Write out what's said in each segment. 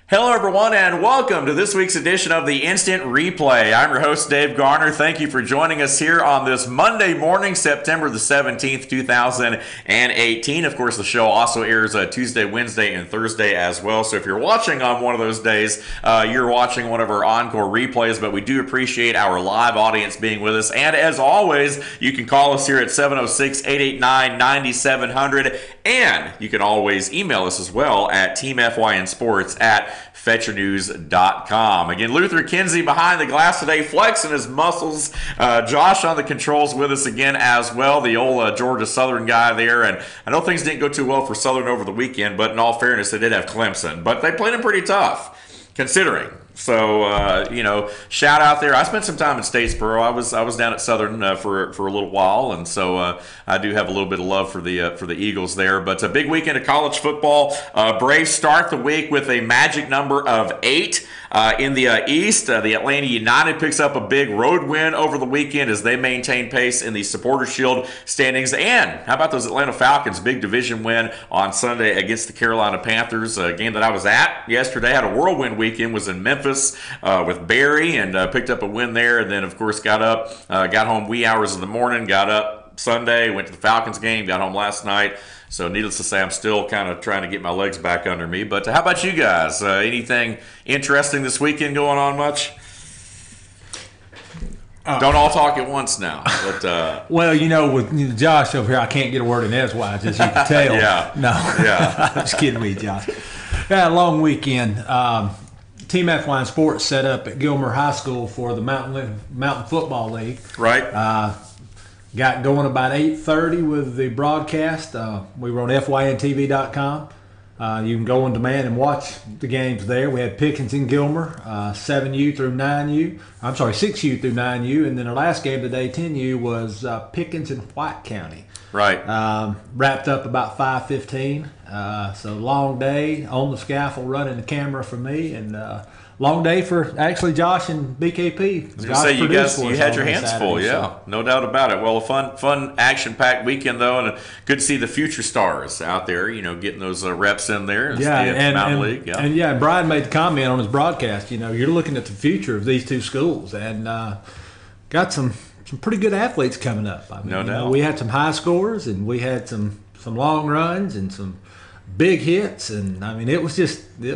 Hello, everyone, and welcome to this week's edition of the Instant Replay. I'm your host, Dave Garner. Thank you for joining us here on this Monday morning, September the 17th, 2018. Of course, the show also airs Tuesday, Wednesday, and Thursday as well. So if you're watching on one of those days, you're watching one of our encore replays, but we do appreciate our live audience being with us. And as always, you can call us here at 706-889-9700, and you can always email us as well at teamfynsports@fetchernews.com. Again, Luther Kinsey behind the glass today, flexing his muscles. Josh on the controls with us again as well, the old Georgia Southern guy there. And I know things didn't go too well for Southern over the weekend, but in all fairness, they did have Clemson. But they played them pretty tough, considering. So, shout out there. I spent some time in Statesboro. I was down at Southern for a little while, and so I do have a little bit of love for the Eagles there. But a big weekend of college football. Braves start the week with a magic number of 8 in the East. The Atlanta United picks up a big road win over the weekend as they maintain pace in the Supporters Shield standings. And how about those Atlanta Falcons? Big division win on Sunday against the Carolina Panthers. A game that I was at yesterday. Had a whirlwind weekend. Was in Memphis with Barry and picked up a win there, and then of course got home wee hours in the morning, got up Sunday, went to the Falcons game, got home last night. So needless to say, I'm still kind of trying to get my legs back under me. But how about you guys? Anything interesting this weekend going on much? Don't all talk at once now. But, well, with Josh over here, I can't get a word in edgewise, as you can tell. Yeah. No. Yeah. I'm just kidding with you, Josh. Yeah, a long weekend. Team FYN Sports set up at Gilmer High School for the Mountain Football League. Right. Got going about 8:30 with the broadcast. We were on FYNTV.com. You can go on demand and watch the games there. We had Pickens and Gilmer, 7U through 9U. I'm sorry, 6U through 9U. And then the last game today, 10U, was Pickens and White County. Right. Wrapped up about 5:15. So long day on the scaffold running the camera for me, and long day for actually Josh and BKP. I was going to say, you had your hands full, yeah, no doubt about it. Well, a fun action-packed weekend, though, and good to see the future stars out there, getting those reps in there. And League. Yeah. And Brian made the comment on his broadcast, you're looking at the future of these two schools, and got some pretty good athletes coming up. I mean, no doubt. We had some high scorers, and we had some long runs and some big hits, and I mean, it was as they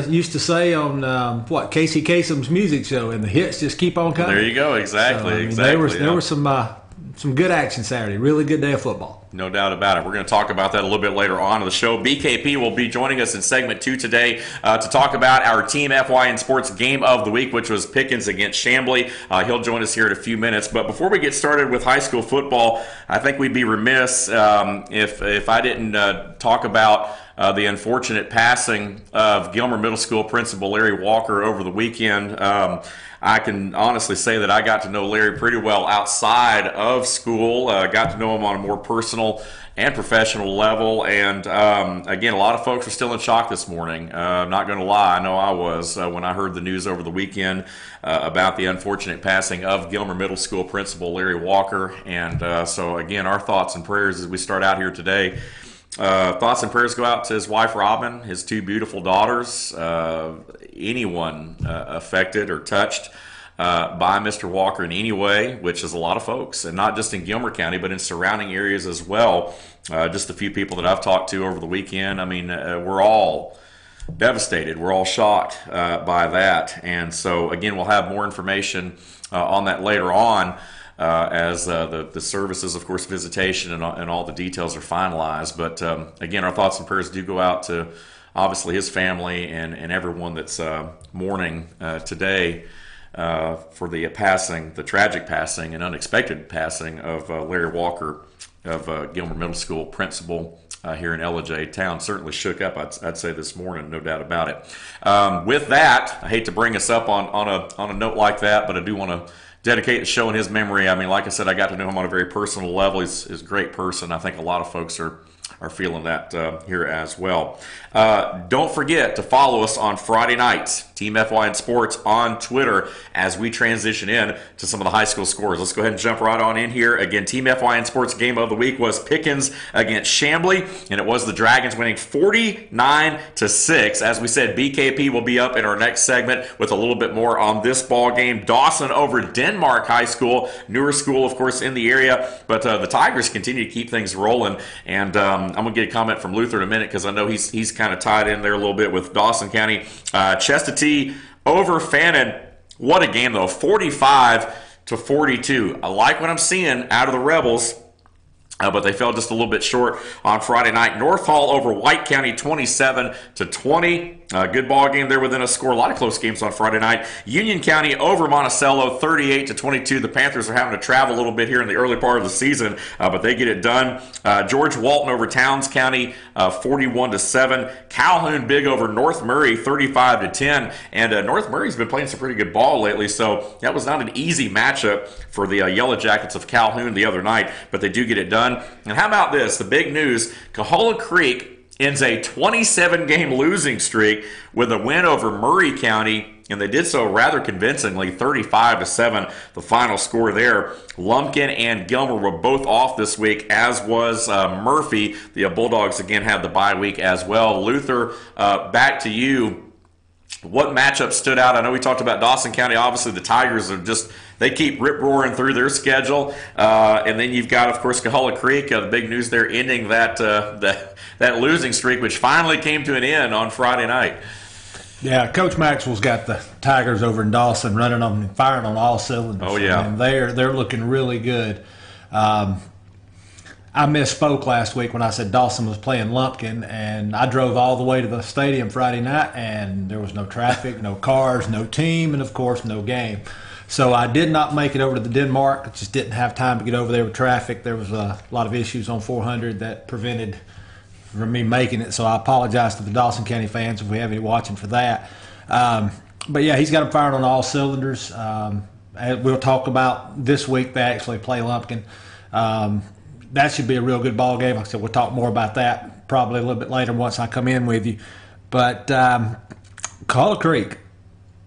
used to say on Casey Kasem's music show, and the hits just keep on coming. There you go, exactly. So, I mean, exactly. There was some good action Saturday. Really good day of football. No doubt about it. We're going to talk about that a little bit later on in the show. BKP will be joining us in segment 2 today to talk about our Team FYN Sports Game of the Week, which was Pickens against Chamblee. He'll join us here in a few minutes. But before we get started with high school football, I think we'd be remiss if I didn't talk about the unfortunate passing of Gilmer Middle School Principal Larry Walker over the weekend. I can honestly say that I got to know Larry pretty well outside of school, got to know him on a more personal and professional level, and again, a lot of folks are still in shock this morning. I'm not going to lie, I know I was when I heard the news over the weekend about the unfortunate passing of Gilmer Middle School Principal Larry Walker, and so again, our thoughts and prayers as we start out here today. Thoughts and prayers go out to his wife Robin, his 2 beautiful daughters, anyone affected or touched by Mr. Walker in any way, which is a lot of folks, and not just in Gilmer County, but in surrounding areas as well. Just a few people that I've talked to over the weekend. I mean, we're all devastated. We're all shocked by that. And so, again, we'll have more information on that later on. As the services, of course, visitation and all the details are finalized. But again, our thoughts and prayers do go out to obviously his family and everyone that's mourning today for the tragic passing and unexpected passing of Larry Walker of Gilmer Middle School principal here in LJ. Town certainly shook up, I'd say, this morning, no doubt about it. With that, I hate to bring us up on a note like that, but I do want to dedicate the show in his memory. I mean, like I said, I got to know him on a very personal level. He's a great person. I think a lot of folks are are feeling that here as well. Don't forget to follow us on Friday nights, Team FYN Sports on Twitter, as we transition in to some of the high school scores. Let's go ahead and jump right on in here. Again, Team FYN Sports game of the week was Pickens against Chamblee, and it was the Dragons winning 49-6. As we said, BKP will be up in our next segment with a little bit more on this ball game. Dawson over Denmark High School, newer school, of course, in the area, but the Tigers continue to keep things rolling, and I'm going to get a comment from Luther in a minute because I know he's kind of tied in there a little bit with Dawson County. Chestatee over Fannin. What a game, though. 45-42. I like what I'm seeing out of the Rebels, but they fell just a little bit short on Friday night. North Hall over White County, 27-20. Good ball game there within a score. A lot of close games on Friday night. Union County over Monticello, 38-22. The Panthers are having to travel a little bit here in the early part of the season, but they get it done. George Walton over Towns County, 41-7. Calhoun big over North Murray, 35-10. And North Murray's been playing some pretty good ball lately, so that was not an easy matchup for the Yellow Jackets of Calhoun the other night, but they do get it done. And how about this? The big news, Coahulla Creek ends a 27-game losing streak with a win over Murray County, and they did so rather convincingly, 35-7, the final score there. Lumpkin and Gilmer were both off this week, as was Murphy. The Bulldogs, again, had the bye week as well. Luther, back to you. What matchup stood out? I know we talked about Dawson County. Obviously, the Tigers are just, they keep rip-roaring through their schedule. And then you've got, of course, Coahulla Creek. The big news there, ending that losing streak, which finally came to an end on Friday night. Yeah, Coach Maxwell's got the Tigers over in Dawson running on and firing on all cylinders. Oh, yeah. And they're looking really good. I misspoke last week when I said Dawson was playing Lumpkin, and I drove all the way to the stadium Friday night, and there was no traffic, no cars, no team, and, of course, no game. So I did not make it over to the Denmark. I just didn't have time to get over there with traffic. There was a lot of issues on 400 that prevented from me making it, so I apologize to the Dawson County fans if we have any watching for that. But, yeah, he's got them firing on all cylinders. We'll talk about this week they actually play Lumpkin. That should be a real good ball game. Like I said, we'll talk more about that probably a little bit later once I come in with you. But Coahulla Creek,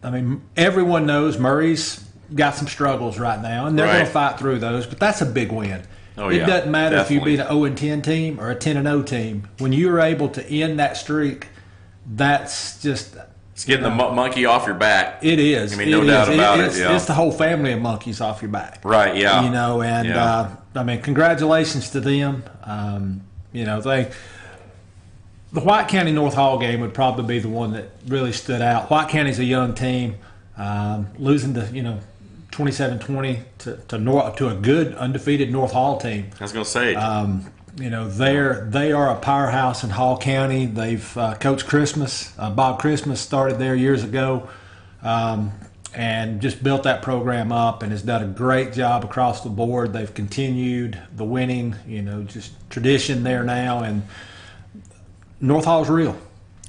I mean, everyone knows Murray's got some struggles right now, and they're going to fight through those, but that's a big win. Oh, it yeah, doesn't matter definitely. if you beat an 0-10 team or a 10-0 team. When you're able to end that streak, that's just... It's getting the monkey off your back. It is. I mean, no doubt about it. Yeah. It's the whole family of monkeys off your back. Right, yeah. You know, and, I mean, congratulations to them. You know, the White County North Hall game would probably be the one that really stood out. White County's a young team, losing to 27-20 to a good undefeated North Hall team. I was going to say. You know, they are a powerhouse in Hall County. They've Coach Christmas, Bob Christmas, started there years ago, and just built that program up and has done a great job across the board. They've continued the winning, just tradition there now, and North Hall's real.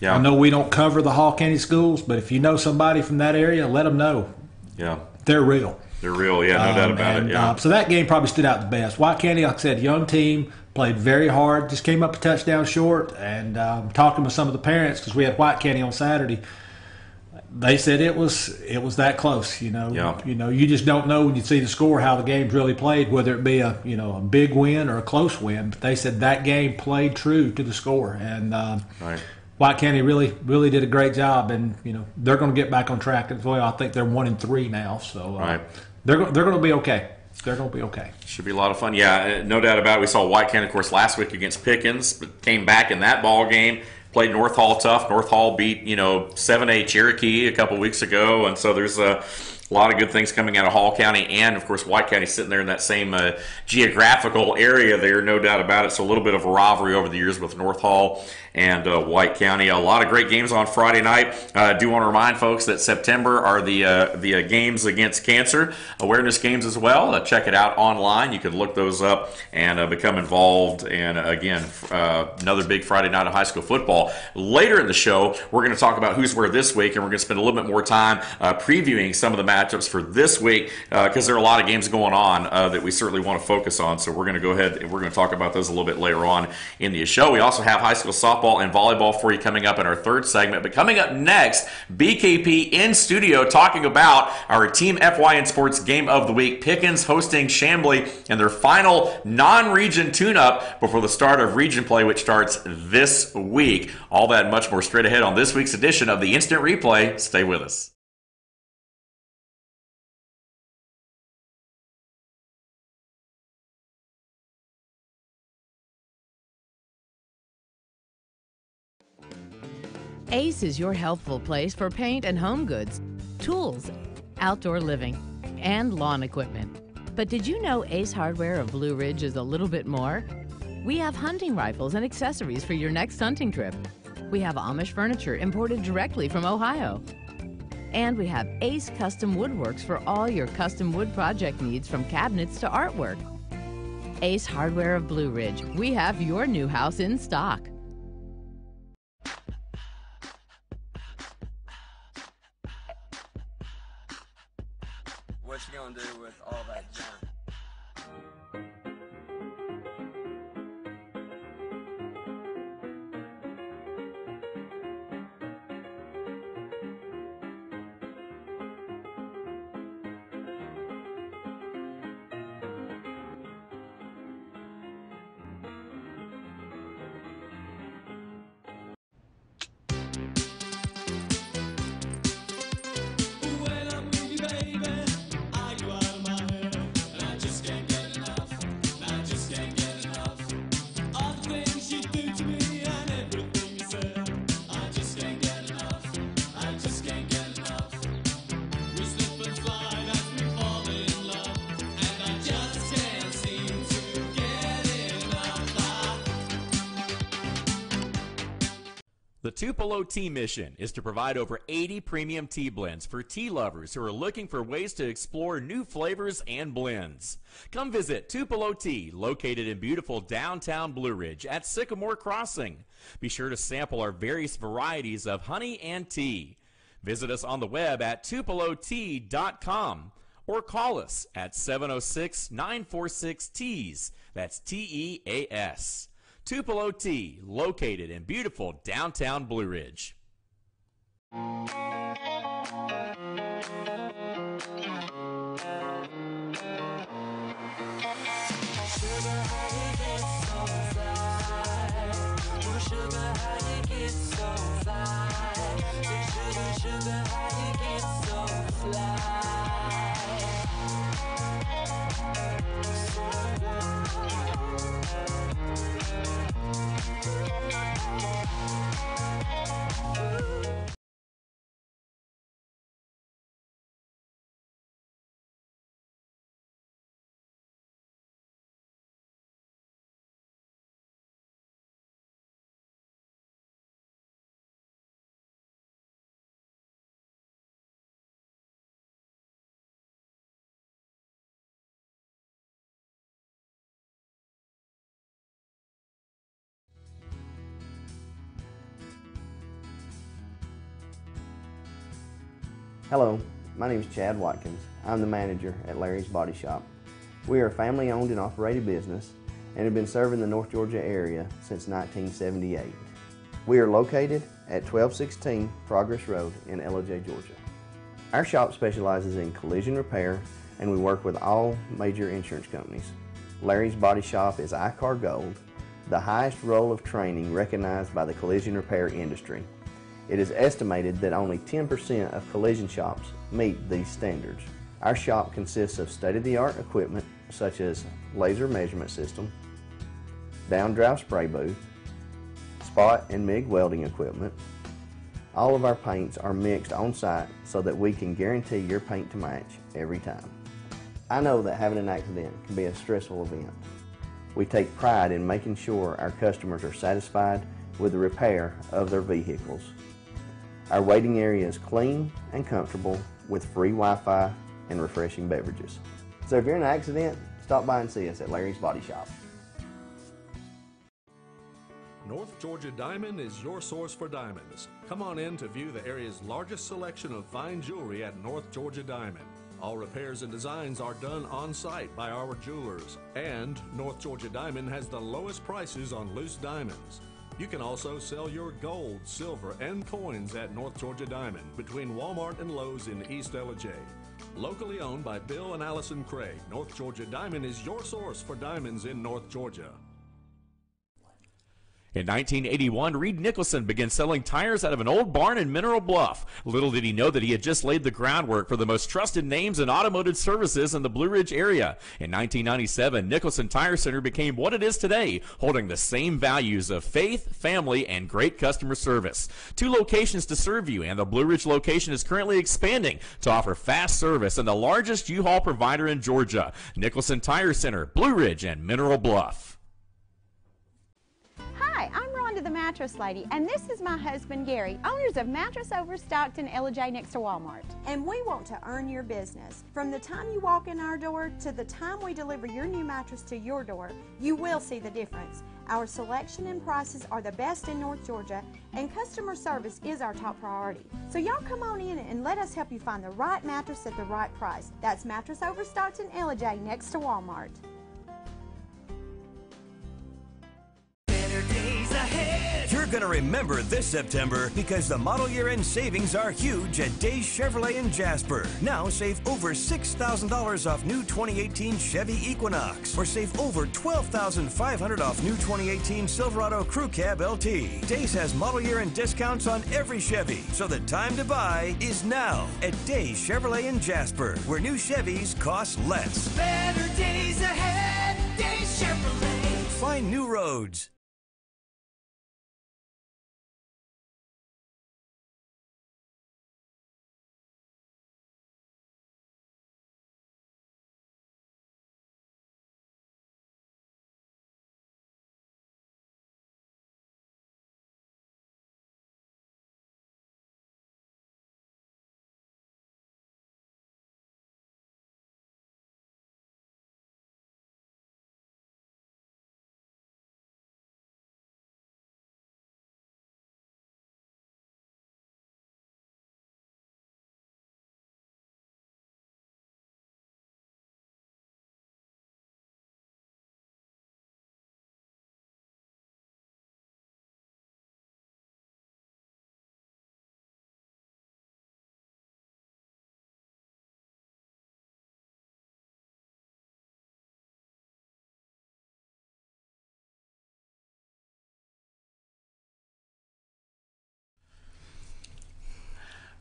Yeah. I know we don't cover the Hall County schools, but if you know somebody from that area, let them know. Yeah. They're real. They're real, yeah, no doubt about it. Yeah. So that game probably stood out the best. White County, like I said, young team, played very hard, just came up a touchdown short. And talking with some of the parents, because we had White County on Saturday, they said it was that close. Yeah. You just don't know when you see the score how the game's really played, whether it be a big win or a close win. But they said that game played true to the score, and Right. White County really did a great job, and they're going to get back on track as well. I think they're 1-3 now, so Right. they're going to be okay. They're going to be okay. Should be a lot of fun. Yeah, no doubt about it. We saw White County, of course, last week against Pickens, but came back in that ball game. Played North Hall tough. North Hall beat 7A Cherokee a couple weeks ago, and so there's a lot of good things coming out of Hall County, and of course White County sitting there in that same geographical area there, no doubt about it. So a little bit of a rivalry over the years with North Hall and White County. A lot of great games on Friday night. I do want to remind folks that September are the games against cancer awareness games as well. Check it out online. You can look those up and become involved. And again, another big Friday night of high school football. Later in the show, we're going to talk about who's where this week, and we're going to spend a little bit more time previewing some of the matchups matchups for this week because there are a lot of games going on that we certainly want to focus on. So we're going to go ahead and we're going to talk about those a little bit later on in the show. We also have high school softball and volleyball for you coming up in our third segment. But coming up next, BKP in studio talking about our Team FYN Sports Game of the Week. Pickens hosting Chambly in their final non-region tune-up before the start of region play, which starts this week. All that and much more straight ahead on this week's edition of the Instant Replay. Stay with us. Ace is your helpful place for paint and home goods, tools, outdoor living, and lawn equipment. But did you know Ace Hardware of Blue Ridge is a little bit more? We have hunting rifles and accessories for your next hunting trip. We have Amish furniture imported directly from Ohio. And we have Ace Custom Woodworks for all your custom wood project needs, from cabinets to artwork. Ace Hardware of Blue Ridge. We have your new house in stock. What you gonna do with all that junk? The Tupelo Tea mission is to provide over 80 premium tea blends for tea lovers who are looking for ways to explore new flavors and blends. Come visit Tupelo Tea, located in beautiful downtown Blue Ridge at Sycamore Crossing. Be sure to sample our various varieties of honey and tea. Visit us on the web at tupelotea.com or call us at 706-946-TEAS. That's TEAS. Tupelo Tea, located in beautiful downtown Blue Ridge. Hello, my name is Chad Watkins. I'm the manager at Larry's Body Shop. We are a family-owned and operated business and have been serving the North Georgia area since 1978. We are located at 1216 Progress Road in LOJ, Georgia. Our shop specializes in collision repair, and we work with all major insurance companies. Larry's Body Shop is ICAR Gold, the highest role of training recognized by the collision repair industry. It is estimated that only 10% of collision shops meet these standards. Our shop consists of state-of-the-art equipment such as laser measurement system, down-drive spray booth, spot and MIG welding equipment. All of our paints are mixed on-site so that we can guarantee your paint to match every time. I know that having an accident can be a stressful event. We take pride in making sure our customers are satisfied with the repair of their vehicles. Our waiting area is clean and comfortable with free Wi-Fi and refreshing beverages. So if you're in an accident, stop by and see us at Larry's Body Shop. North Georgia Diamond is your source for diamonds. Come on in to view the area's largest selection of fine jewelry at North Georgia Diamond. All repairs and designs are done on-site by our jewelers. And North Georgia Diamond has the lowest prices on loose diamonds. You can also sell your gold, silver, and coins at North Georgia Diamond between Walmart and Lowe's in East Ellijay. Locally owned by Bill and Allison Craig, North Georgia Diamond is your source for diamonds in North Georgia. In 1981, Reed Nicholson began selling tires out of an old barn in Mineral Bluff. Little did he know that he had just laid the groundwork for the most trusted names in automotive services in the Blue Ridge area. In 1997, Nicholson Tire Center became what it is today, holding the same values of faith, family, and great customer service. 2 locations to serve you, and the Blue Ridge location is currently expanding to offer fast service and the largest U-Haul provider in Georgia. Nicholson Tire Center, Blue Ridge, and Mineral Bluff. Hi, I'm Rhonda the Mattress Lady, and this is my husband Gary, owners of Mattress Overstocked in Ellijay next to Walmart. And we want to earn your business. From the time you walk in our door to the time we deliver your new mattress to your door, you will see the difference. Our selection and prices are the best in North Georgia, and customer service is our top priority. So y'all come on in and let us help you find the right mattress at the right price. That's Mattress Overstocked in Ellijay next to Walmart. You're going to remember this September because the model year end savings are huge at Days Chevrolet in Jasper. Now save over $6,000 off new 2018 Chevy Equinox, or save over $12,500 off new 2018 Silverado Crew Cab LT. Days has model year end discounts on every Chevy, so the time to buy is now at Days Chevrolet in Jasper, where new Chevys cost less. Better days ahead, Days Chevrolet. Find new roads.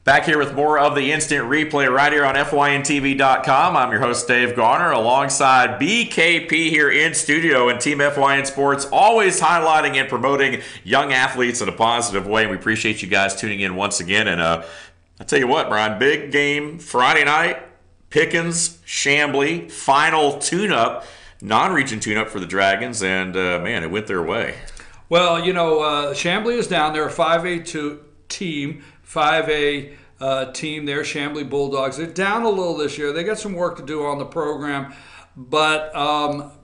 Back here with more of the instant replay right here on FYNTV.com. I'm your host, Dave Garner, alongside BKP here in studio, and Team FYN Sports always highlighting and promoting young athletes in a positive way. And we appreciate you guys tuning in once again. And I tell you what, Brian, big game Friday night, Pickens, Chambly, final tune-up, non-region tune-up for the Dragons, and man, it went their way. Well, you know, Chambly is down. They're a 5A team. 5A team there, Chambly Bulldogs. They're down a little this year. They got some work to do on the program, but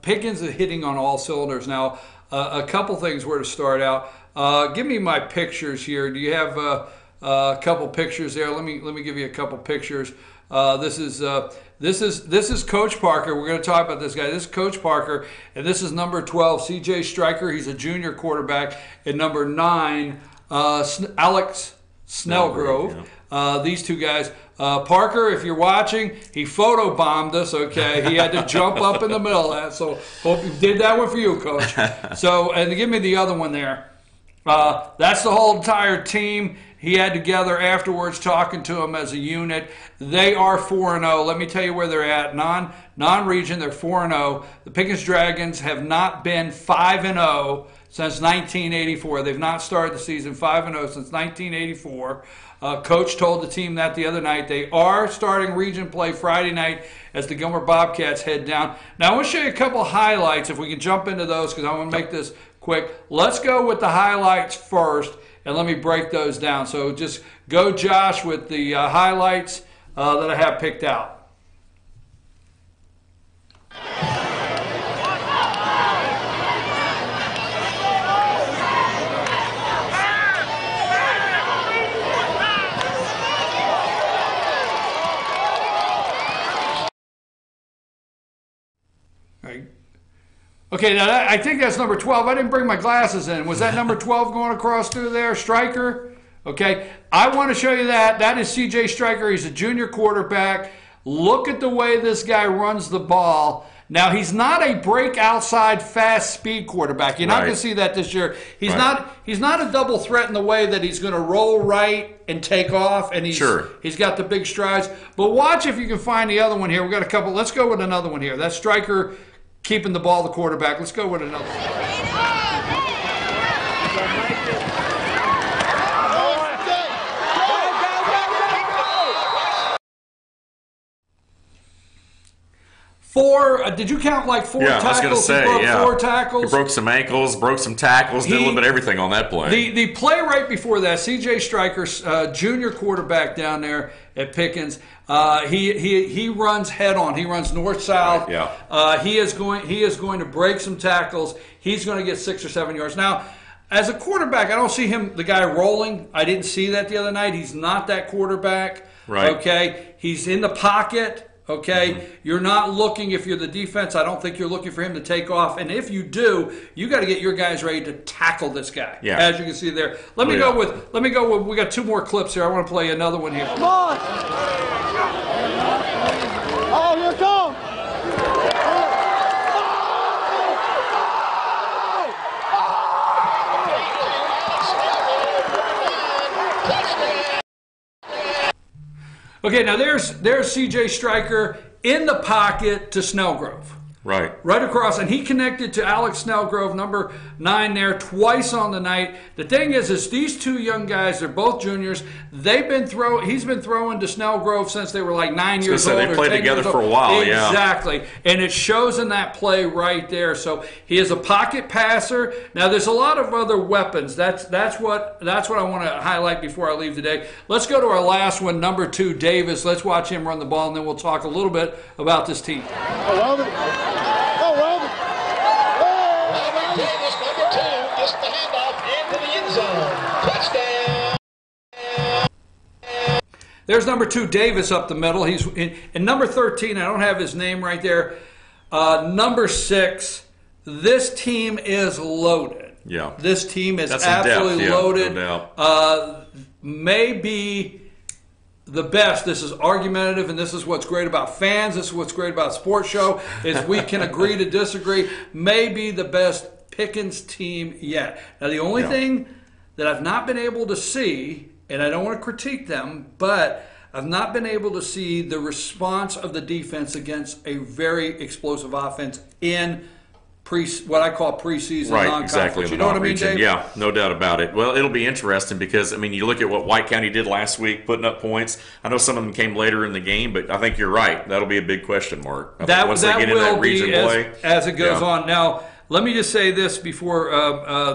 Pickens is hitting on all cylinders. Now, a couple things where to start out. Give me my pictures here. Do you have a couple pictures there? Let me give you a couple pictures. This is Coach Parker. We're going to talk about this guy. This is Coach Parker, and this is number 12, C.J. Stryker. He's a junior quarterback. And number 9, Alex Snellgrove. Yeah. These two guys. Parker, if you're watching, he photobombed us, okay? He had to jump up in the middle of that, so hope you did that one for you, Coach. So, and give me the other one there. That's the whole entire team. He had together afterwards talking to them as a unit. They are 4-0. Let me tell you where they're at. Non-region, they're 4-0. The Pickens Dragons have not been 5-0 since 1984. They've not started the season 5-0 since 1984. Coach told the team that the other night. They are starting region play Friday night as the Gilmer Bobcats head down. Now, I want to show you a couple highlights, if we can jump into those, because I want to make this quick. Let's go with the highlights first, and let me break those down. So just go, Josh, with the highlights that I have picked out. All right. Okay, now I think that's number 12. I didn't bring my glasses in. Was that number 12 going across through there? Striker? Okay, I want to show you that. That is C.J. Striker. He's a junior quarterback. Look at the way this guy runs the ball. Now, he's not a break outside fast speed quarterback. You're not going to see that this year. He's not a double threat in the way that he's going to roll right and take off, and he's got the big strides. But watch if you can find the other one here. We got a couple. Let's go with another one here. That's Striker keeping the ball, the quarterback. Let's go with another one. 4, did you count like 4 tackles? Yeah, I was going to say, he broke 4 tackles. He broke some ankles, broke some tackles, did a little bit of everything on that play. The play right before that, C.J. Striker, junior quarterback down there at Pickens, he runs head on. He runs north-south. Right, yeah. He is going to break some tackles. He's going to get 6 or 7 yards. Now, as a quarterback, I don't see the guy rolling. I didn't see that the other night. He's not that quarterback. Right. Okay. He's in the pocket. Okay, you're not looking, if you're the defense, I don't think you're looking for him to take off. And if you do, you got to get your guys ready to tackle this guy. Yeah. As you can see there. Let me go with, we got 2 more clips here. I want to play another one here. Come on! Oh, here it comes! Okay, now there's C.J. Striker in the pocket to Snellgrove. Right. Right across, and he connected to Alex Snellgrove, number 9 there, twice on the night. The thing is these 2 young guys, they're both juniors. He's been throwing to Snellgrove since they were like 9 years old. They played together for a while, Exactly. And it shows in that play right there. So he is a pocket passer. Now there's a lot of other weapons. That's what I want to highlight before I leave today. Let's go to our last one, number 2, Davis. Let's watch him run the ball, and then we'll talk a little bit about this team. Davis, number 2, gets the handoff into the end zone. Touchdown. There's number 2, Davis, up the middle. He's in number 13. I don't have his name right there. Number 6. This team is loaded. Yeah. This team is absolutely loaded. No doubt. Maybe the best. This is argumentative, and this is what's great about fans. This is what's great about Sports Show, is we can agree to disagree. Maybe the best Pickens team yet. Now, the only thing that I've not been able to see, and I don't want to critique them, but I've not been able to see the response of the defense against a very explosive offense in what I call preseason non-conference. Exactly. You know what I mean, Dave? Yeah, no doubt about it. Well, it'll be interesting because, I mean, you look at what White County did last week, putting up points. I know some of them came later in the game, but I think you're right. That'll be a big question mark. Once they get in that region play. As it goes on. Now, let me just say this before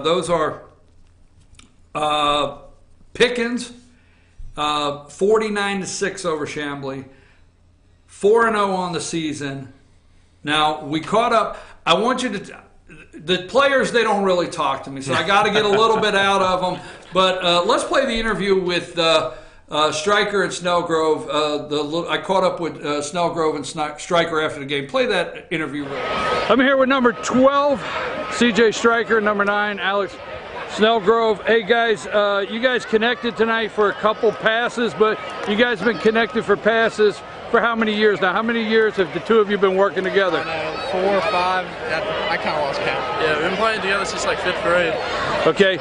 those are Pickens, 49-6 over Chambly, 4-0 on the season. Now, we caught up. I want you to the players, they don't really talk to me, so I got to get a little bit out of them. But let's play the interview with Striker and Snellgrove. I caught up with Snellgrove and Striker after the game. Play that interview. I'm here with number 12, C.J. Striker, number 9, Alex Snellgrove. Hey guys, you guys connected tonight for a couple passes, but you guys have been connected for passes for how many years now? How many years have the two of you been working together? 4 or 5. I kind of lost count. Yeah, we've been playing together since like 5th grade. Okay,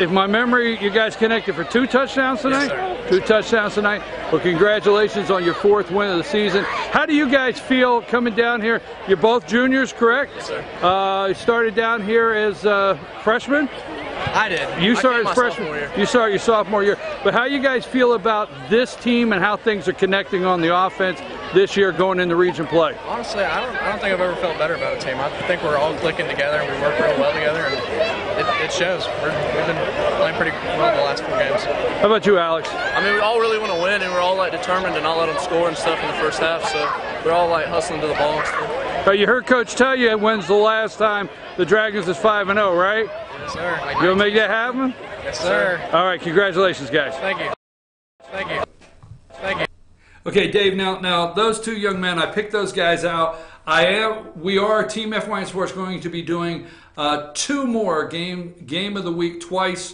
if my memory, you guys connected for 2 touchdowns tonight? Yes, sir. 2 touchdowns tonight. Well, congratulations on your 4th win of the season. How do you guys feel coming down here? You're both juniors, correct? Yes, sir. You started down here as freshmen? I did. You started as freshman. You started your sophomore year. But how you guys feel about this team and how things are connecting on the offense this year going into region play? Honestly, I don't think I've ever felt better about a team. I think we're all clicking together and we work real well together, and it shows. We've been playing pretty well the last 4 games. How about you, Alex? I mean, we all really want to win, and we're all like determined to not let them score and stuff in the first half. So we're all like hustling to the ball and stuff. You heard Coach tell you when's the last time the Dragons is 5-0, right? Yes, sir. You gonna make that happen? Yes, sir. All right, congratulations, guys. Thank you. Thank you. Thank you. Okay, Dave, now those 2 young men, I picked those guys out. We are Team FYN Sports going to be doing 2 more game of the week twice.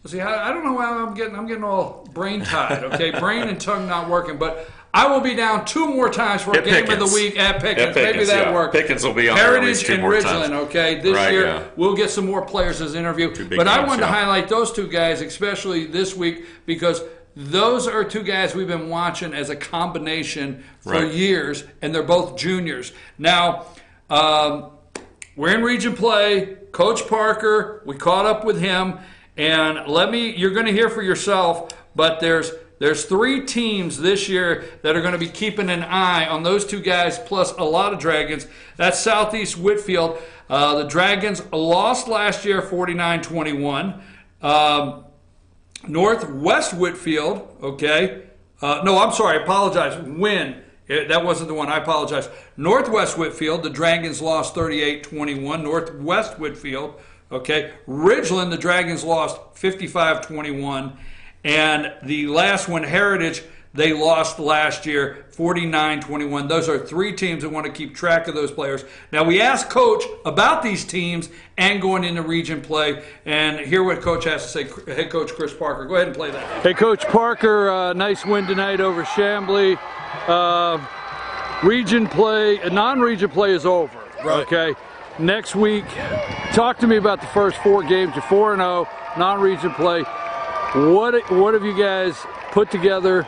See, I don't know how I'm getting all brain tied. Okay, brain and tongue not working, but I will be down 2 more times for a game of the week at Pickens. Maybe that works. Pickens will be on there at least 2 more times. Heritage and Ridgeland. Okay, this year we'll get some more players as interview. But I wanted to highlight those 2 guys, especially this week, because those are 2 guys we've been watching as a combination for years, and they're both juniors. Now, we're in region play. Coach Parker, we caught up with him, and you're going to hear for yourself, but there's 3 teams this year that are going to be keeping an eye on those 2 guys, plus a lot of Dragons. That's Southeast Whitfield. The Dragons lost last year 49-21. Northwest Whitfield, okay. No, I'm sorry, I apologize. Win. That wasn't the one. I apologize. Northwest Whitfield, the Dragons lost 38-21. Northwest Whitfield, okay. Ridgeland, the Dragons lost 55-21. And the last one, Heritage, they lost last year 49-21. Those are 3 teams that want to keep track of those players. Now, we asked Coach about these teams and going into region play, and hear what Coach has to say. Head Coach Chris Parker. Go ahead and play that. Hey, Coach Parker, nice win tonight over Chambly. Region play, non-region play is over. Right. Okay. Next week, talk to me about the first 4 games. You're 4-0, non-region play. What have you guys put together,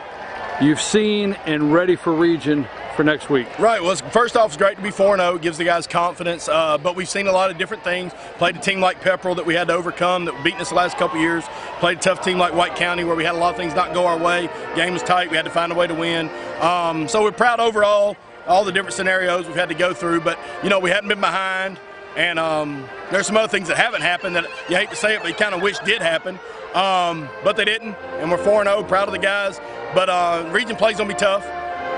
you've seen, and ready for region for next week? Right. Well, first off, it's great to be 4-0. It gives the guys confidence. But we've seen a lot of different things. Played a team like Pepperell that we had to overcome, that beaten us the last couple of years. Played a tough team like White County where we had a lot of things not go our way. Game was tight. We had to find a way to win. So we're proud overall, all the different scenarios we've had to go through. But, we hadn't been behind. And there's some other things that haven't happened that you hate to say it, but you kind of wish did happen. But they didn't, and we're 4-0, proud of the guys. But region play's going to be tough.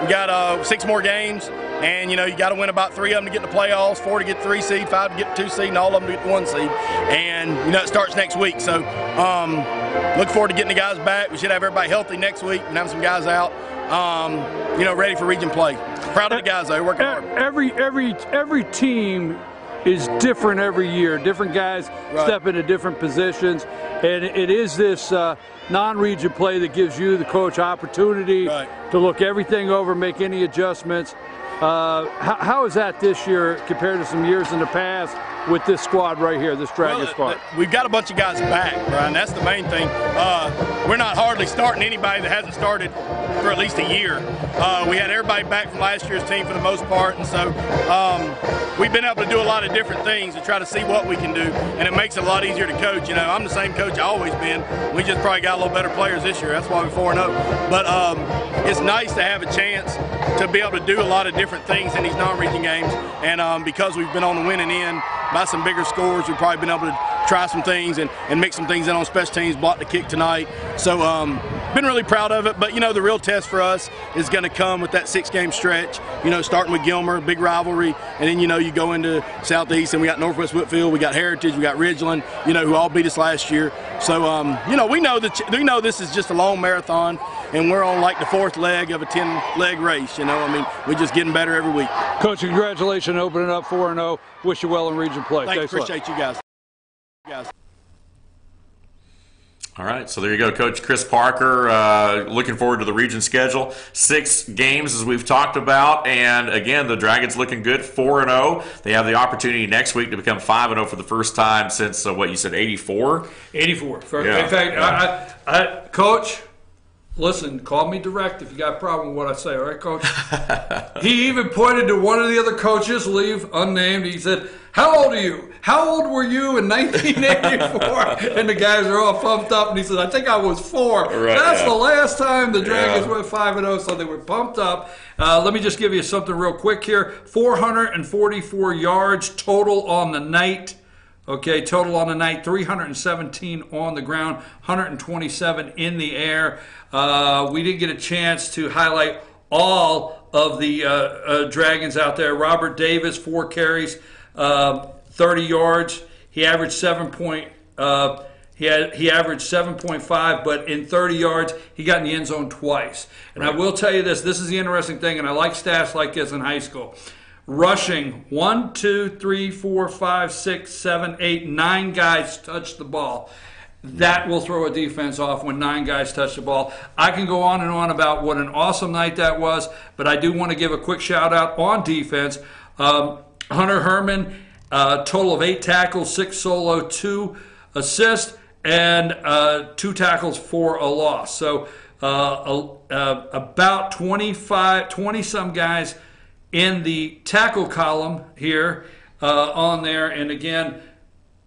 We got 6 more games, and, you got to win about 3 of them to get in the playoffs, 4 to get 3 seed, 5 to get 2 seed, and all of them to get 1 seed. And, it starts next week. So look forward to getting the guys back. We should have everybody healthy next week and have some guys out, ready for region play. Proud of the guys, though. They're working hard. Every team is different every year. Different guys step into different positions, and it is this non-region play that gives you, the coach, opportunity to look everything over, make any adjustments. How is that this year compared to some years in the past with this squad right here, this Dragon squad? We've got a bunch of guys back, Brian. That's the main thing. We're not hardly starting anybody that hasn't started for at least a year. We had everybody back from last year's team for the most part, and so we've been able to do a lot of different things to try to see what we can do, and it makes it a lot easier to coach. I'm the same coach I've always been. We just probably got a little better players this year. That's why we're 4-0. But it's nice to have a chance to be able to do a lot of different things in these non-region games, and because we've been on the winning end by some bigger scores, we've probably been able to try some things and mix some things in on special teams, block the kick tonight. So been really proud of it, but the real test for us is going to come with that 6-game stretch, starting with Gilmer, big rivalry, and then you go into Southeast, and we got Northwest Whitfield, we got Heritage, we got Ridgeland, who all beat us last year. So we know this is just a long marathon, and we're on like the 4th leg of a 10-leg race. We're just getting better every week. Coach, congratulations on opening up 4-0. Wish you well in region play. Thanks, appreciate you guys. All right, so there you go, Coach Chris Parker. Looking forward to the region schedule. 6 games, as we've talked about, and again, the Dragons looking good, 4-0. They have the opportunity next week to become 5-0 for the first time since what you said, 84. 84. Yeah. In fact, Coach, listen, call me direct if you got a problem with what I say, all right, Coach? He even pointed to one of the other coaches, leave unnamed. He said, "How old are you? How old were you in 1984?" And the guys are all pumped up, and he said, "I think I was 4." That's the last time the Dragons went 5-0, so they were pumped up. Let me just give you something real quick here. 444 yards total on the night. Okay, total on the night, 317 on the ground, 127 in the air. We didn't get a chance to highlight all of the Dragons out there. Robert Davis, 4 carries, 30 yards. He averaged 7.5, but in 30 yards, he got in the end zone twice. And I will tell you this is the interesting thing, and I like stats like this in high school. rushing 1, 2, 3, 4, 5, 6, 7, 8, 9 guys touch the ball. That will throw a defense off when 9 guys touch the ball. I can go on and on about what an awesome night that was, but I do want to give a quick shout out on defense. Hunter Herman, total of 8 tackles, 6 solo, 2 assists, and 2 tackles for a loss. So about 20-some guys in the tackle column here on there. And again,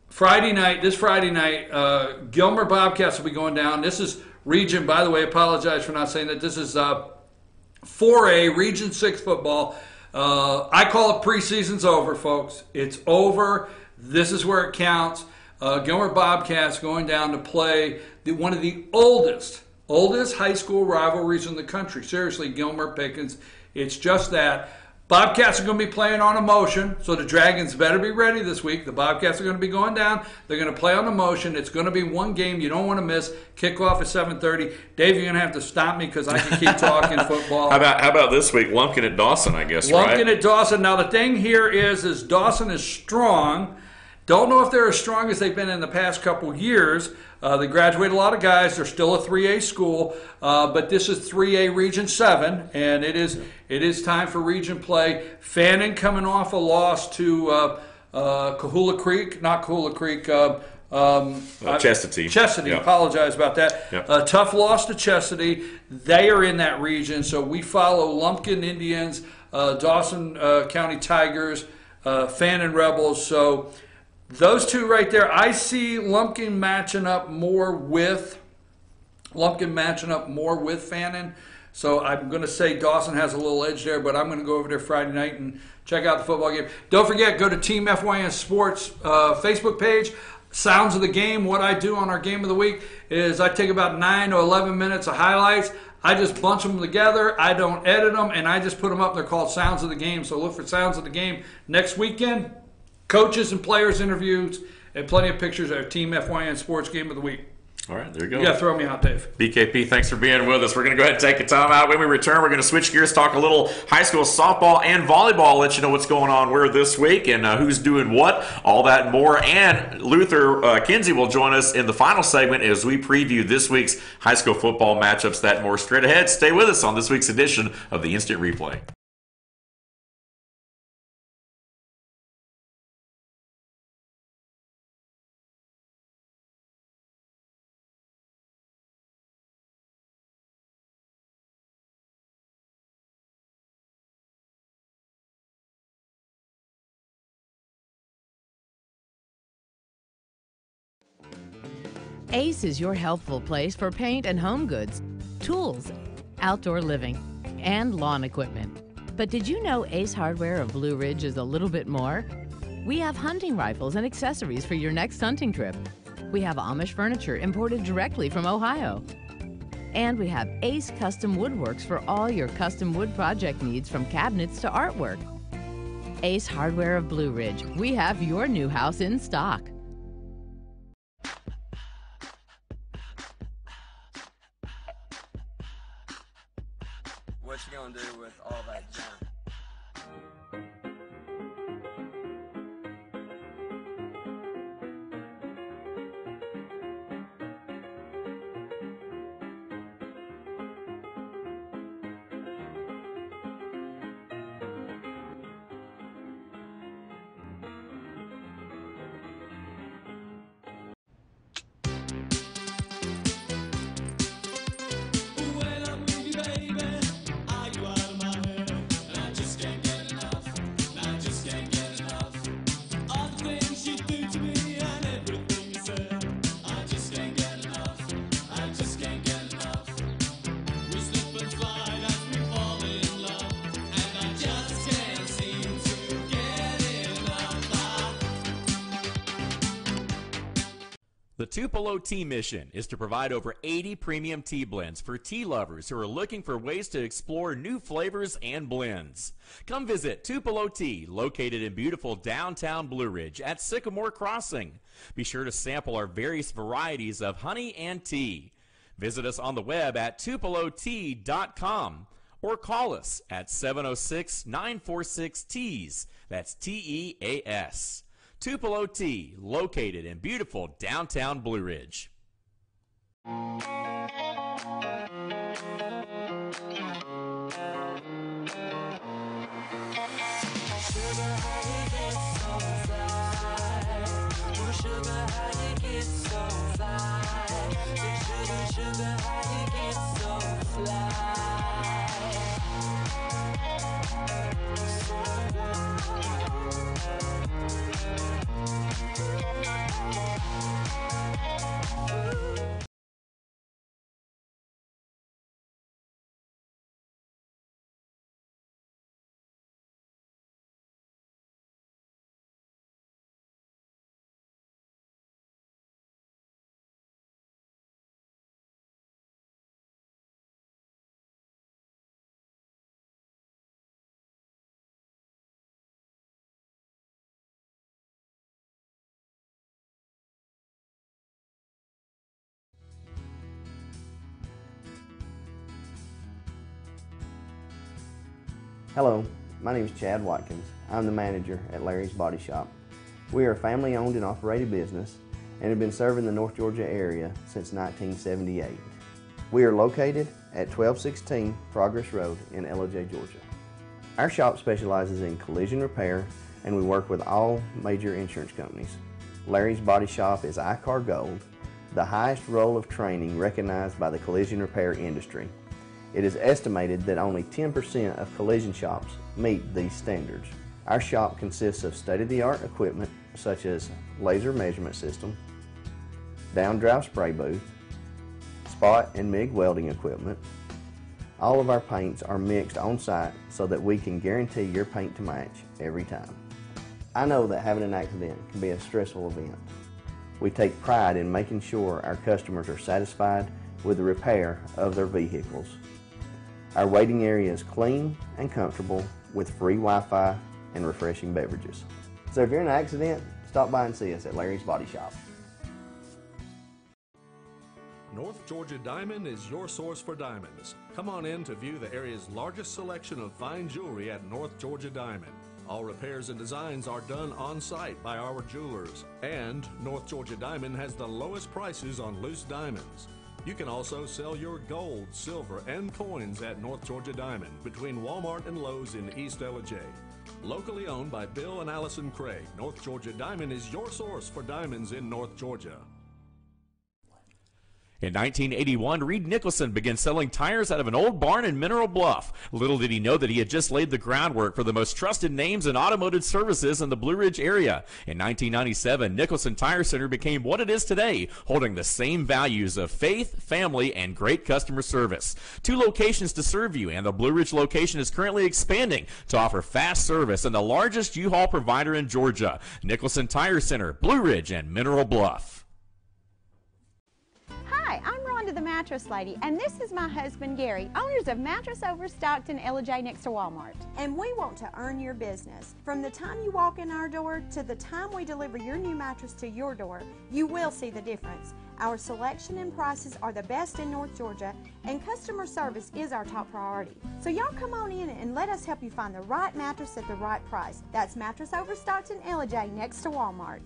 this Friday night, Gilmer Bobcats will be going down. This is Region, by the way, apologize for not saying that. This is 4A, Region 6 football. I call it preseason's over, folks. It's over. This is where it counts. Gilmer Bobcats going down to play one of the oldest high school rivalries in the country. Seriously, Gilmer Pickens. It's just that. Bobcats are going to be playing on emotion, so the Dragons better be ready this week. The Bobcats are going to be going down. They're going to play on emotion. It's going to be one game you don't want to miss. Kickoff at 7:30. Dave, you're going to have to stop me because I can keep talking football. How about this week? Lumpkin at Dawson, I guess, right? Lumpkin at Dawson. Now, the thing here is Dawson is strong. Don't know if they're as strong as they've been in the past couple years. They graduate a lot of guys. They're still a 3A school, but this is 3A Region 7, and it is time for region play. Fannin coming off a loss to Chestity. Chestity, Yep. Apologize about that. Yep. Tough loss to Chestity. They are in that region, so we follow Lumpkin Indians, Dawson County Tigers, Fannin Rebels. So those two right there, I see Lumpkin matching up more with Fannin. So I'm going to say Dawson has a little edge there, but I'm going to go over there Friday night and check out the football game. Don't forget, go to Team FYN Sports Facebook page. Sounds of the game. What I do on our game of the week is I take about 9 to 11 minutes of highlights. I just bunch them together. I don't edit them, and I just put them up. They're called Sounds of the Game. So look for Sounds of the Game next weekend. Coaches and players interviews, and plenty of pictures of our Team FYN Sports Game of the Week. All right, there you go. You got to throw me out, Dave. BKP, thanks for being with us. We're going to go ahead and take a time out. When we return, we're going to switch gears, talk a little high school softball and volleyball, let you know what's going on where this week and who's doing what, all that and more. And Luther Kinsey will join us in the final segment as we preview this week's high school football matchups, that and more straight ahead. Stay with us on this week's edition of the Instant Replay. Ace is your helpful place for paint and home goods, tools, outdoor living, and lawn equipment. But did you know Ace Hardware of Blue Ridge is a little bit more? We have hunting rifles and accessories for your next hunting trip. We have Amish furniture imported directly from Ohio. And we have Ace Custom Woodworks for all your custom wood project needs, from cabinets to artwork. Ace Hardware of Blue Ridge. We have your new house in stock. What you gonna do with all that junk? The Tupelo Tea mission is to provide over 80 premium tea blends for tea lovers who are looking for ways to explore new flavors and blends. Come visit Tupelo Tea, located in beautiful downtown Blue Ridge at Sycamore Crossing. Be sure to sample our various varieties of honey and tea. Visit us on the web at tupelotea.com or call us at 706-946-TEAS. That's TEAS. Tupelo Tea, located in beautiful downtown Blue Ridge. Hello, my name is Chad Watkins. I'm the manager at Larry's Body Shop. We are a family-owned and operated business and have been serving the North Georgia area since 1978. We are located at 1216 Progress Road in LJ, Georgia. Our shop specializes in collision repair and we work with all major insurance companies. Larry's Body Shop is ICAR Gold, the highest role of training recognized by the collision repair industry. It is estimated that only 10% of collision shops meet these standards. Our shop consists of state-of-the-art equipment such as laser measurement system, down-drive spray booth, spot and MIG welding equipment. All of our paints are mixed on-site so that we can guarantee your paint to match every time. I know that having an accident can be a stressful event. We take pride in making sure our customers are satisfied with the repair of their vehicles. Our waiting area is clean and comfortable with free Wi-Fi and refreshing beverages. So if you're in an accident, stop by and see us at Larry's Body Shop. North Georgia Diamond is your source for diamonds. Come on in to view the area's largest selection of fine jewelry at North Georgia Diamond. All repairs and designs are done on site by our jewelers. And North Georgia Diamond has the lowest prices on loose diamonds. You can also sell your gold, silver, and coins at North Georgia Diamond between Walmart and Lowe's in East LJ. Locally owned by Bill and Allison Craig, North Georgia Diamond is your source for diamonds in North Georgia. In 1981, Reed Nicholson began selling tires out of an old barn in Mineral Bluff. Little did he know that he had just laid the groundwork for the most trusted names in automotive services in the Blue Ridge area. In 1997, Nicholson Tire Center became what it is today, holding the same values of faith, family, and great customer service. 2 locations to serve you, and the Blue Ridge location is currently expanding to offer fast service and the largest U-Haul provider in Georgia. Nicholson Tire Center, Blue Ridge, and Mineral Bluff. Hi, I'm Rhonda the Mattress Lady, and this is my husband Gary, owners of Mattress Overstocked in LJ next to Walmart. And we want to earn your business. From the time you walk in our door to the time we deliver your new mattress to your door, you will see the difference. Our selection and prices are the best in North Georgia, and customer service is our top priority. So y'all come on in and let us help you find the right mattress at the right price. That's Mattress Overstocked in LJ next to Walmart.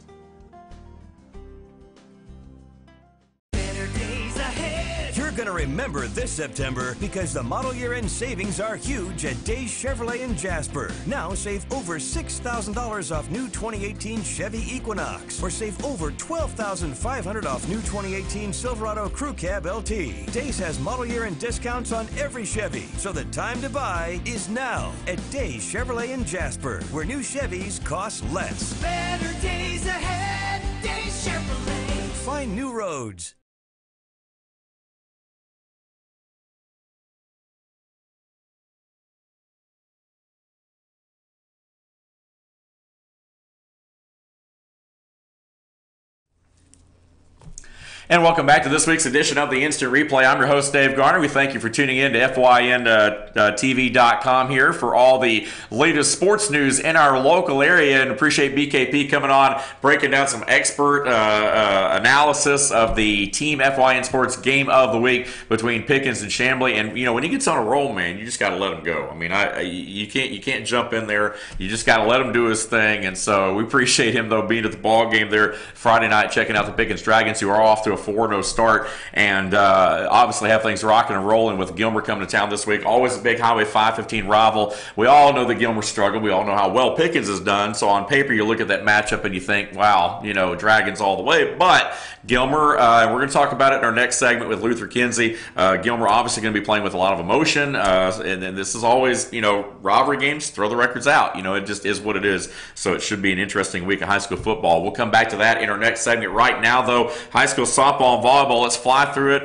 You're going to remember this September because the model year-end savings are huge at Days Chevrolet in Jasper. Now save over $6,000 off new 2018 Chevy Equinox, or save over $12,500 off new 2018 Silverado Crew Cab LT. Days has model year-end discounts on every Chevy, so the time to buy is now at Days Chevrolet in Jasper, where new Chevys cost less. Better days ahead, Days Chevrolet. Find new roads. And welcome back to this week's edition of the Instant Replay. I'm your host, Dave Garner. We thank you for tuning in to FYN TV.com here for all the latest sports news in our local area, and appreciate BKP coming on, breaking down some expert analysis of the Team FYN Sports Game of the Week between Pickens and Chambly. And, you know, when he gets on a roll, man, you just got to let him go. I mean, you can't jump in there. You just got to let him do his thing. And so we appreciate him, though, being at the ball game there Friday night, checking out the Pickens Dragons, who are off to a 4-0 start, and obviously have things rocking and rolling with Gilmer coming to town this week. Always a big Highway 515 rival. We all know that Gilmer struggled. We all know how well Pickens has done. So on paper, you look at that matchup and you think, wow, you know, Dragons all the way. But Gilmer, we're going to talk about it in our next segment with Luther Kinsey. Gilmer obviously going to be playing with a lot of emotion, and this is always, you know, rivalry games, throw the records out. You know, it just is what it is. So it should be an interesting week of high school football. We'll come back to that in our next segment. Right now, though, high school softball and volleyball, let's fly through it.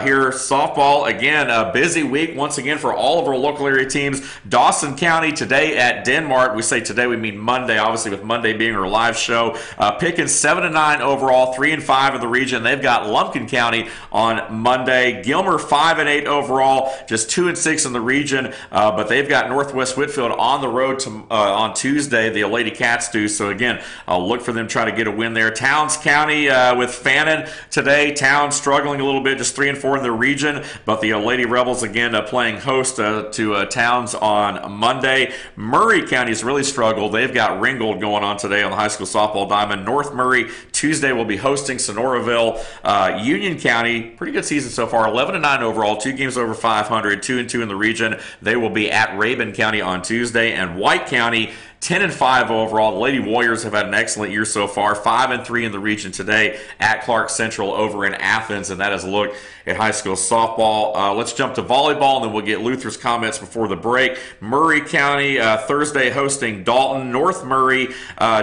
Here, softball, again, a busy week once again for all of our local area teams. Dawson County today at Denmark. We say today, we mean Monday, obviously with Monday being our live show. Pickens 7-9 overall, 3-5 in the region. They've got Lumpkin County on Monday. Gilmer 5-8 overall, just 2-6 in the region, but they've got Northwest Whitfield on the road on Tuesday. The Lady Cats do. So again, I'll look for them trying to get a win there. Towns County with Fannin today. Towns struggling a little bit, just 3-4 in the region, but the Lady Rebels again playing host to Towns on Monday. Murray County's really struggled. They've got Ringgold going on today on the high school softball diamond. North Murray Tuesday will be hosting Sonoraville. Union County, pretty good season so far, 11-9 overall, 2 games over 500, 2-2 in the region. They will be at Rabun County on Tuesday. And White County, 10-5 overall. The Lady Warriors have had an excellent year so far. 5-3 in the region today at Clark Central over in Athens, and that is a look at high school softball. Let's jump to volleyball, and then we'll get Luther's comments before the break. Murray County Thursday hosting Dalton. North Murray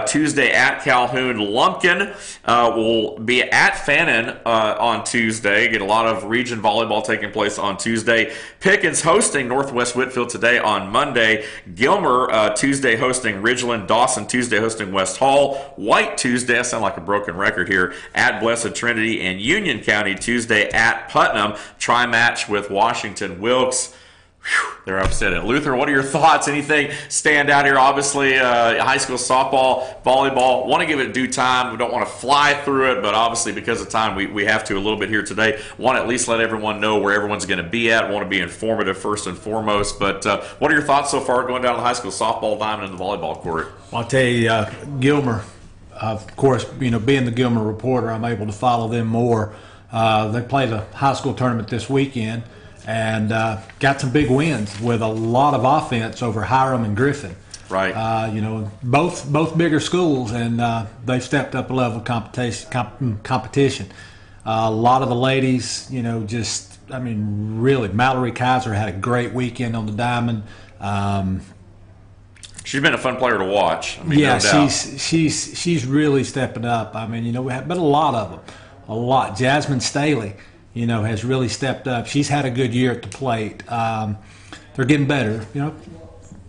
Tuesday at Calhoun. Lumpkin will be at Fannin on Tuesday. Get a lot of region volleyball taking place on Tuesday. Pickens hosting Northwest Whitfield today on Monday. Gilmer Tuesday hosting Ridgeland. Dawson Tuesday hosting West Hall. White Tuesday, I sound like a broken record here, at Blessed Trinity. And Union County Tuesday at Putnam. Tri-match with Washington Wilkes. Whew, they're upset at Luther. What are your thoughts? Anything stand out here? Obviously, high school softball, volleyball. Want to give it due time. We don't want to fly through it, but obviously because of time, we have to a little bit here today. Want to at least let everyone know where everyone's going to be at. Want to be informative first and foremost. But what are your thoughts so far going down to the high school softball diamond and the volleyball court? Well, I'll tell you, Gilmer, of course, you know, being the Gilmer reporter, I'm able to follow them more. They played a high school tournament this weekend and got some big wins with a lot of offense over Hiram and Griffin. Right. You know, both bigger schools, and they've stepped up a level of competition. A lot of the ladies, you know, just, I mean, really, Mallory Kaiser had a great weekend on the diamond. She's been a fun player to watch. I mean, yeah, no doubt. she's really stepping up. I mean, you know, we have been a lot of them, a lot. Jasmine Staley, you know, has really stepped up. She's had a good year at the plate. They're getting better. You know,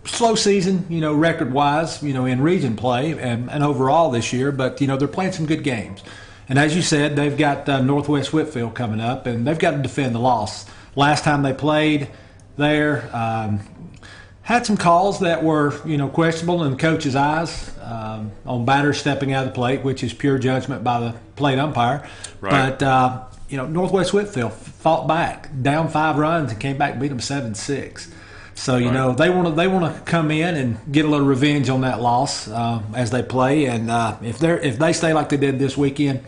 slow season, you know, record-wise, you know, in region play and overall this year, but, you know, they're playing some good games. And as you said, they've got Northwest Whitfield coming up, and they've got to defend the loss. Last time they played there, had some calls that were, you know, questionable in the coach's eyes on batters stepping out of the plate, which is pure judgment by the plate umpire. Right. But, you know, Northwest Whitfield fought back, down 5 runs, and came back and beat them 7-6. So, you know, they want to come in and get a little revenge on that loss as they play. And if they stay like they did this weekend,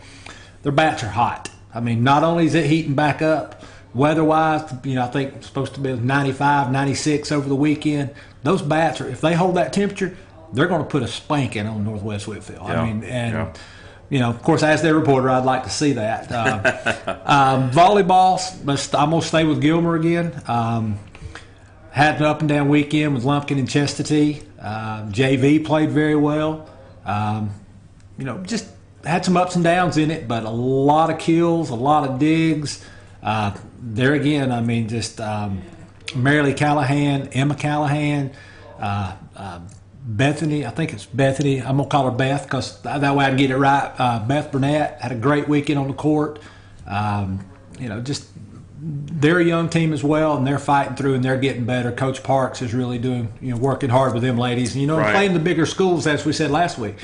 their bats are hot. I mean, not only is it heating back up, weather-wise, you know, I think it's supposed to be 95, 96 over the weekend. Those bats are, if they hold that temperature, they're going to put a spanking on Northwest Whitfield. Yeah. I mean, and you know, of course, as their reporter, I'd like to see that. Volleyball, I'm going to stay with Gilmer again. Had an up and down weekend with Lumpkin and Chestatee. JV played very well. You know, just had some ups and downs in it, but a lot of kills, a lot of digs. There again, I mean, just Marilee Callahan, Emma Callahan, Bethany, I think it's Bethany. I'm going to call her Beth because that way I can get it right. Beth Burnett had a great weekend on the court. Just they're a young team as well, and they're fighting through and they're getting better. Coach Parks is really doing, working hard with them ladies. And, Right. playing the bigger schools, as we said last week,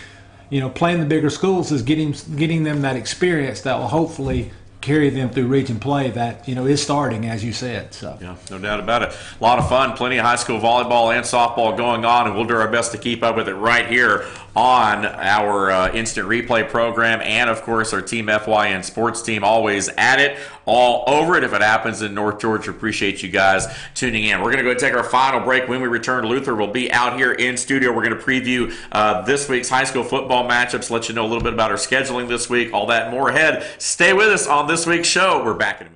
playing the bigger schools is getting them that experience that will hopefully carry them through region play that, is starting, as you said. So yeah, no doubt about it. A lot of fun, plenty of high school volleyball and softball going on, and we'll do our best to keep up with it right here on our instant replay program, and of course our Team FYN sports team always at it, all over it if it happens in North Georgia. Appreciate you guys tuning in. We're going to go take our final break. When we return, Luther will be out here in studio. We're going to preview this week's high school football matchups, let you know a little bit about our scheduling this week, all that and more ahead. Stay with us on this week's show. We're back in a minute.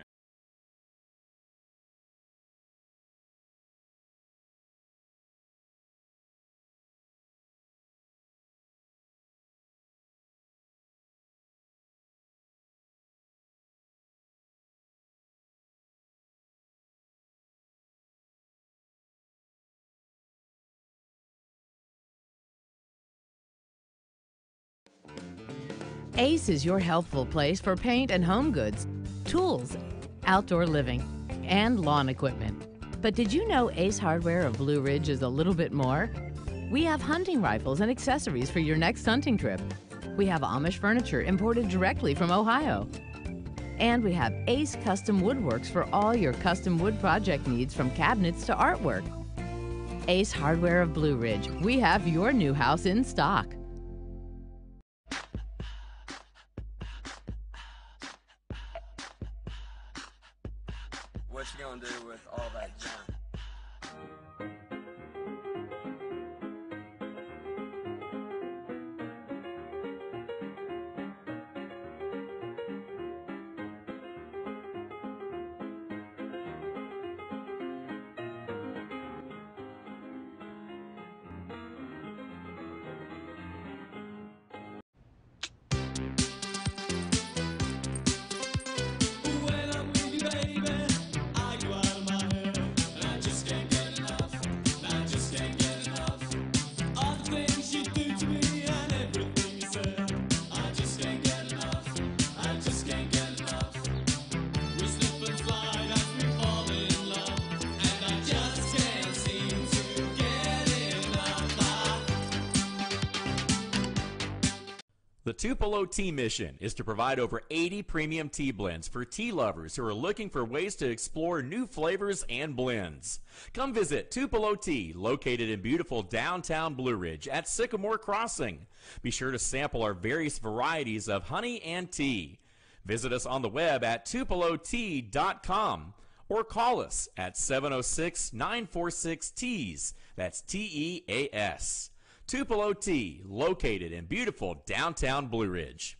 Ace is your healthful place for paint and home goods, tools, outdoor living, and lawn equipment. But did you know Ace Hardware of Blue Ridge is a little bit more? We have hunting rifles and accessories for your next hunting trip. We have Amish furniture imported directly from Ohio. And we have Ace Custom Woodworks for all your custom wood project needs, from cabinets to artwork. Ace Hardware of Blue Ridge. We have your new house in stock. What you gonna do with all that junk? The Tupelo Tea mission is to provide over 80 premium tea blends for tea lovers who are looking for ways to explore new flavors and blends. Come visit Tupelo Tea, located in beautiful downtown Blue Ridge at Sycamore Crossing. Be sure to sample our various varieties of honey and tea. Visit us on the web at tupelotea.com or call us at 706-946-TEAS. That's T-E-A-S. Tupelo Tea, located in beautiful downtown Blue Ridge.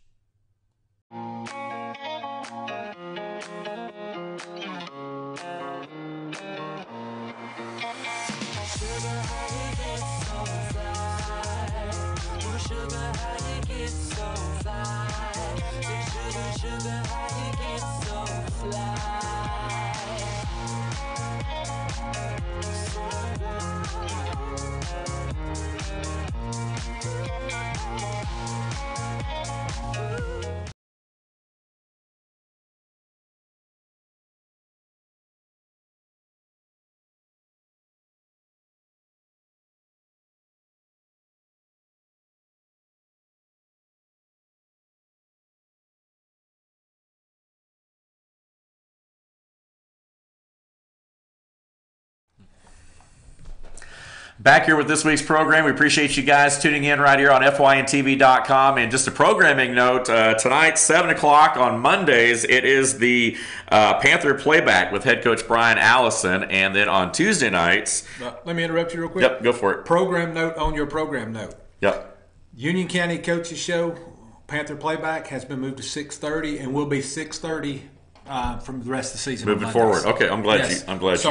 Back here with this week's program. We appreciate you guys tuning in right here on FYNTV.com. And just a programming note, tonight, 7 o'clock on Mondays, it is the Panther Playback with head coach Brian Allison. And then on Tuesday nights... Let me interrupt you real quick. Yep, go for it. Program note on your program note. Yep. Union County Coaches Show, Panther Playback, has been moved to 6:30 and will be 6:30 from the rest of the season. Moving forward. Okay, I'm glad Yes. I'm glad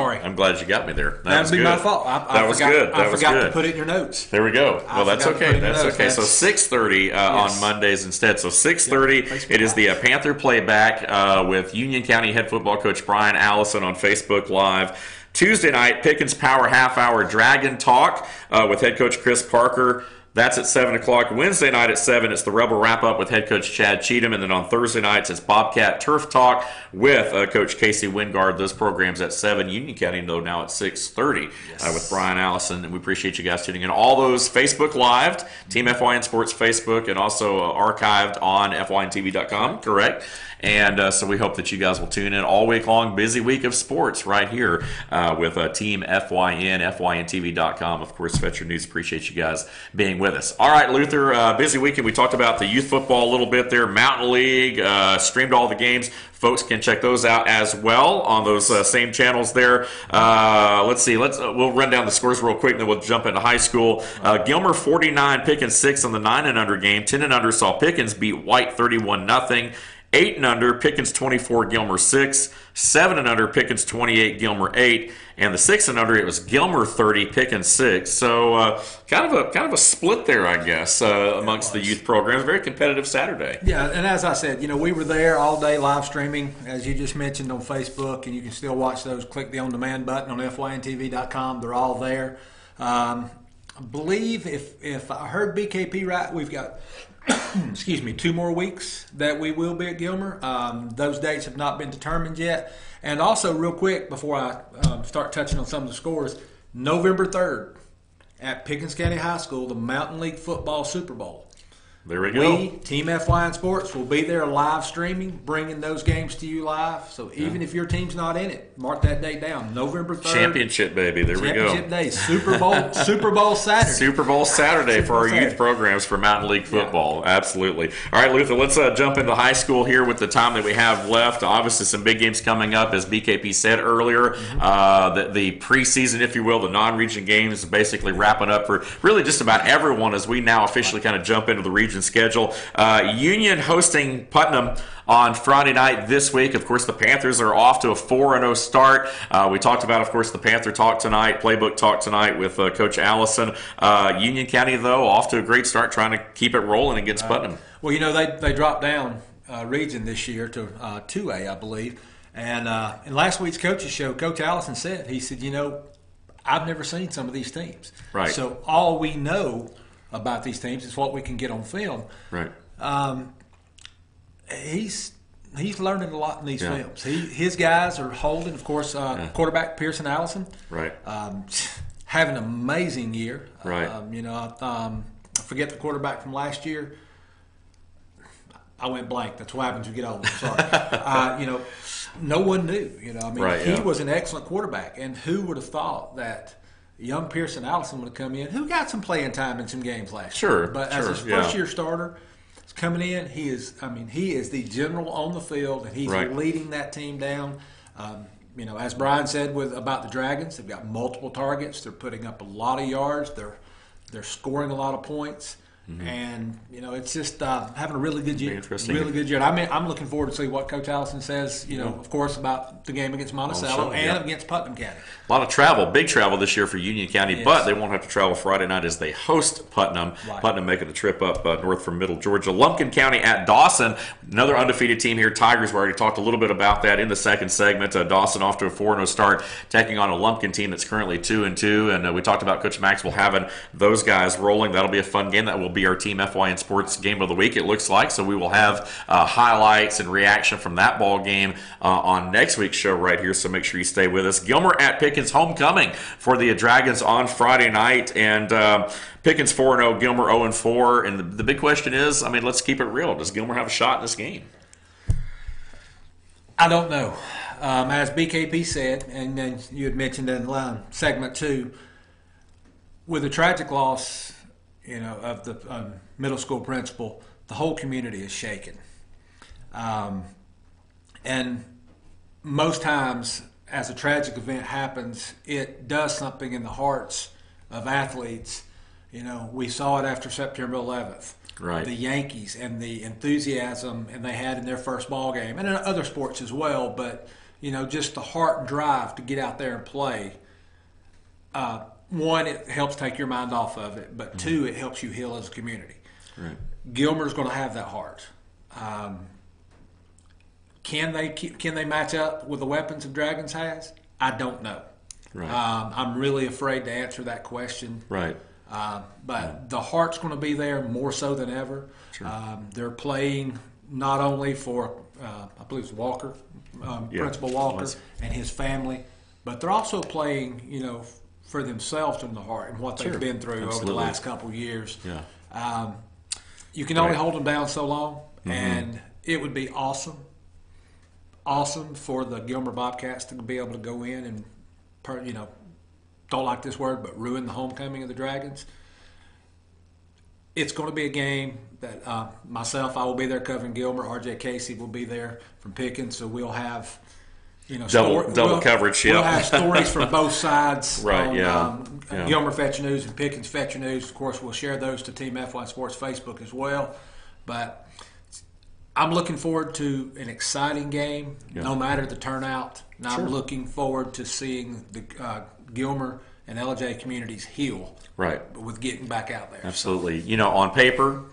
you got me there. That would be good. my fault. That was good. I forgot to put it in your notes. There we go. Well, that's okay. That's okay. So 6:30 on Mondays instead. So 6:30, it is the Panther Playback with Union County head football coach Brian Allison on Facebook Live. Tuesday night, Pickens Power Half Hour Dragon Talk with head coach Chris Parker. That's at 7 o'clock. Wednesday night at 7, it's the Rebel Wrap-Up with head coach Chad Cheatham. And then on Thursday nights, it's Bobcat Turf Talk with Coach Casey Wingard. Those programs at 7. Union County, though, now at 6:30 with Brian Allison. And we appreciate you guys tuning in. All those Facebook Lived, Team FYN Sports Facebook, and also archived on FYNTV.com, correct? And so we hope that you guys will tune in all week long. Busy week of sports right here with Team FYN, FYNTV.com. Of course, Fetcher News. Appreciate you guys being with us. All right, Luther, busy weekend. We talked about the youth football a little bit there. Mountain League, streamed all the games. Folks can check those out as well on those same channels there. Let's see. We'll run down the scores real quick, and then we'll jump into high school. Gilmer 49, Pickens 6 on the 9 and under game. 10 and under saw Pickens beat White 31-0. 8 and under, Pickens 24, Gilmer 6. 7 and under, Pickens 28, Gilmer 8. And the 6 and under, it was Gilmer 30, Pickens 6. So kind of a split there, I guess, amongst the youth programs. Very competitive Saturday. Yeah, and as I said, we were there all day live streaming, as you just mentioned, on Facebook, and you can still watch those. Click the on-demand button on FYNTV.com. They're all there. I believe if I heard BKP right, we've got 2 more weeks that we will be at Gilmer. Those dates have not been determined yet. And also, real quick, before I start touching on some of the scores, November 3rd at Pickens County High School, the Mountain League Football Super Bowl. There we go. We, Team FYN Sports, will be there live streaming, bringing those games to you live. So even if your team's not in it, mark that date down. November 3rd. Championship, baby. There we go. Championship Day. Super Bowl Saturday. Super Bowl Saturday for our youth programs for Mountain League football. Yeah. Absolutely. All right, Luther, let's jump into high school here with the time that we have left. Obviously, some big games coming up, as BKP said earlier. The preseason, if you will, the non-region games is basically wrapping up for really just about everyone as we now officially kind of jump into the region schedule. Union hosting Putnam on Friday night this week. Of course, the Panthers are off to a 4-0 start. We talked about, of course, the Panther talk tonight, playbook talk tonight with Coach Allison. Union County, though, off to a great start, trying to keep it rolling against Putnam. Well, they dropped down region this year to 2A, I believe. And in last week's coaches show, Coach Allison said, I've never seen some of these teams. Right. So all we know about these teams is what we can get on film. Right. He's learning a lot in these films. His guys are holding, of course, quarterback Pearson Allison. Right. Having an amazing year. Right. I forget the quarterback from last year. I went blank. That's what happens when you get older. I'm sorry. No one knew. He was an excellent quarterback, and who would have thought that young Pearson Allison would have come in, who got some playing time in some games last year. But as his first-year starter, he's coming in. He is the general on the field, and he's leading that team down. As Brian said about the Dragons, they've got multiple targets. They're putting up a lot of yards. They're scoring a lot of points. Mm-hmm. And it's just having a really good year. Really good year. And I'm looking forward to see what Coach Allison says. Of course, about the game against Monticello and against Putnam County. A lot of travel, big travel this year for Union County, but they won't have to travel Friday night as they host Putnam. Right. Putnam making the trip up north from Middle Georgia. Lumpkin County at Dawson, another undefeated team here. Tigers. We already talked a little bit about that in the second segment. Dawson off to a 4-0 start, taking on a Lumpkin team that's currently 2-2. And we talked about Coach Maxwell having those guys rolling. That'll be a fun game. That will be our Team FYN Sports Game of the Week, it looks like. So we will have highlights and reaction from that ball game on next week's show right here. So make sure you stay with us. Gilmer at Pickens, homecoming for the Dragons on Friday night. And Pickens 4-0, Gilmer 0-4. And the big question is, let's keep it real. Does Gilmer have a shot in this game? I don't know. As BKP said, and then you had mentioned in segment 2, with a tragic loss of the middle school principal, the whole community is shaken. And most times, as a tragic event happens, it does something in the hearts of athletes. We saw it after September 11th. Right. The Yankees and the enthusiasm and they had in their first ball game, and in other sports as well, but, just the heart and drive to get out there and play. One, it helps take your mind off of it, but two, it helps you heal as a community. Right. Gilmer's going to have that heart. Can they match up with the weapons of Dragons has? I don't know. Right. I'm really afraid to answer that question. Right. But the heart's going to be there more so than ever. Sure. They're playing not only for, I believe it's Walker, Principal Walker and his family, but they're also playing, for themselves in the heart and what they've been through over the last couple of years. Yeah. You can only hold them down so long, and it would be awesome for the Gilmer Bobcats to be able to go in and, don't like this word, but ruin the homecoming of the Dragons. It's going to be a game that myself, I will be there covering Gilmer. RJ Casey will be there from Pickens, so we'll have double coverage. We'll have stories from both sides. Right. On, Gilmer Fetcher News and Pickens Fetcher News. Of course, we'll share those to Team FYN Sports Facebook as well. But I'm looking forward to an exciting game, no matter the turnout. And I'm looking forward to seeing the Gilmer and LJ communities heal. Right. With getting back out there. Absolutely. So. On paper,